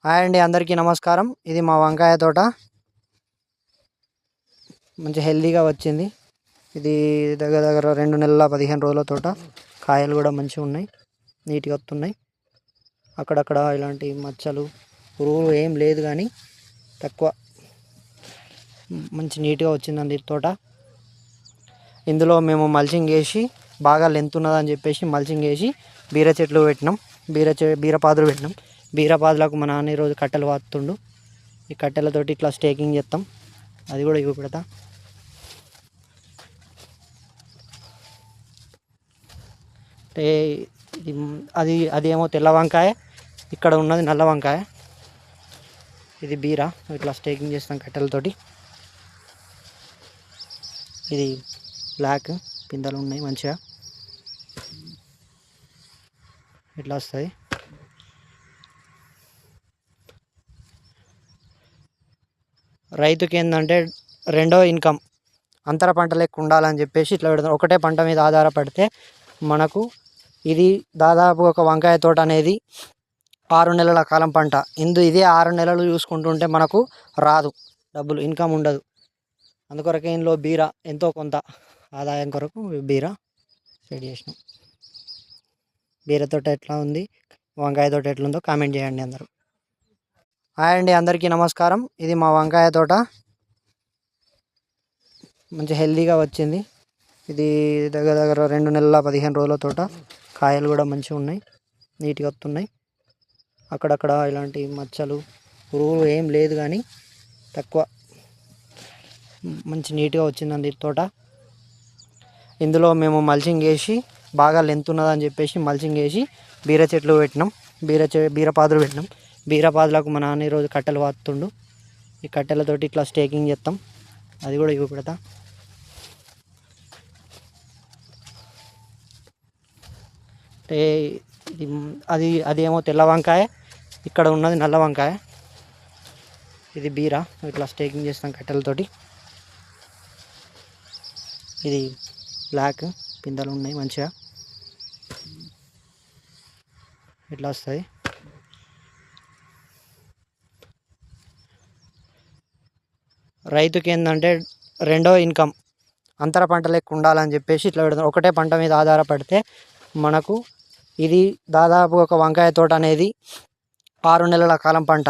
Hi అండి, అందరికీ నమస్కారం. ఇది మా వంకాయ తోట. మంచి హెల్దీగా వచ్చింది. ఇది దగ్గర దగ్గర 2 నెలల 15 రోజుల తోట. కాయలు కూడా మంచిగా ఉన్నాయి, నీట్గా వస్తున్నాయి. అక్కడక్కడ ఇలాంటి మచ్చలు, పురుగులు ఏం లేదు, కానీ తక్కువ మంచి నీట్గా వచ్చిందండి తోట. ఇందులో మేము మల్చింగ్ వేసి బాగా లెంత్ ఉన్నదని చెప్పేసి మల్చింగ్ వేసి బీర చెట్లు పెట్టినాం. బీరపాదులు పెట్టినాం. బీరపాదులకు మా నాన్న ఈరోజు కట్టెలు వాడుతుండు. ఈ కట్టెలతోటి ఇట్లా స్టేకింగ్ చేస్తాం. అది కూడా ఇవి పెడతా. అంటే అదేమో తెల్ల వంకాయ, ఇక్కడ ఉన్నది నల్ల వంకాయ. ఇది బీర, ఇట్లా స్టేకింగ్ చేస్తాం కట్టెలతోటి. ఇది బ్లాక్, పిందెలు ఉన్నాయి మంచిగా, ఇట్లా వస్తుంది. రైతుకి ఏంటంటే రెండో ఇన్కమ్, అంతర పంట లెక్క ఉండాలని చెప్పేసి ఇట్లా పెడతాం. ఒకటే పంట మీద ఆధారపడితే మనకు ఇది దాదాపు ఒక వంకాయ తోట అనేది 6 నెలల కాలం పంట. ఇదే 6 నెలలు చూసుకుంటుంటే మనకు రాదు, డబ్బులు ఇన్కమ్ ఉండదు. అందుకొరకే ఇందులో బీర ఎంతో కొంత ఆదాయం కొరకు బీర సెట్ చేసినాం. బీర తోట ఎట్లా ఉంది, వంకాయ తోట ఎట్లుందో కామెంట్ చేయండి అందరూ. హాయ్ అండి, అందరికీ నమస్కారం. ఇది మా వంకాయ తోట. మంచి హెల్దీగా వచ్చింది. ఇది దగ్గర దగ్గర 2 నెలల 15 రోజుల తోట. కాయలు కూడా మంచిగా ఉన్నాయి, నీట్గా వస్తున్నాయి. అక్కడక్కడ ఇలాంటి మచ్చలు, పురుగులు ఏం లేదు, కానీ తక్కువ మంచి నీట్గా వచ్చిందండి తోట. ఇందులో మేము మల్చింగ్ వేసి బాగా లెంత్ ఉన్నదని చెప్పేసి మల్చింగ్ వేసి బీర చెట్లు పెట్టినాం. బీరపాదులు పెట్టినాం. బీరపాదులకు మా నాన్న ఈరోజు కట్టెలు వాడుతుండు. ఈ కట్టెలతోటి ఇట్లా స్టేకింగ్ చేస్తాం. అది కూడా ఇవి పెడతా. అంటే అదేమో తెల్ల వంకాయ, ఇక్కడ ఉన్నది నల్ల వంకాయ. ఇది బీర, ఇట్లా స్టేకింగ్ చేస్తాం కట్టెలతోటి. ఇది బ్లాక్, పిందెలు ఉన్నాయి మంచిగా, ఇట్లా వస్తుంది. రైతుకి ఏంటంటే రెండో ఇన్కమ్, అంతర పంట లెక్క ఉండాలని చెప్పేసి ఇట్లా పెడతాం. ఒకటే పంట మీద ఆధారపడితే మనకు ఇది దాదాపు ఒక వంకాయ తోట అనేది 6 నెలల కాలం పంట.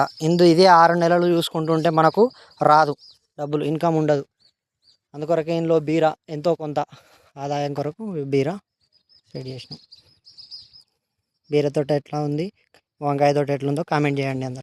ఇదే 6 నెలలు చూసుకుంటుంటే మనకు రాదు, డబ్బులు ఇన్కమ్ ఉండదు. అందుకొరకే ఇందులో బీర ఎంతో కొంత ఆదాయం కొరకు బీర సెట్ చేసినాం. బీర తోట ఎట్లా ఉంది, వంకాయ తోట ఎట్లుందో కామెంట్ చేయండి అందరూ.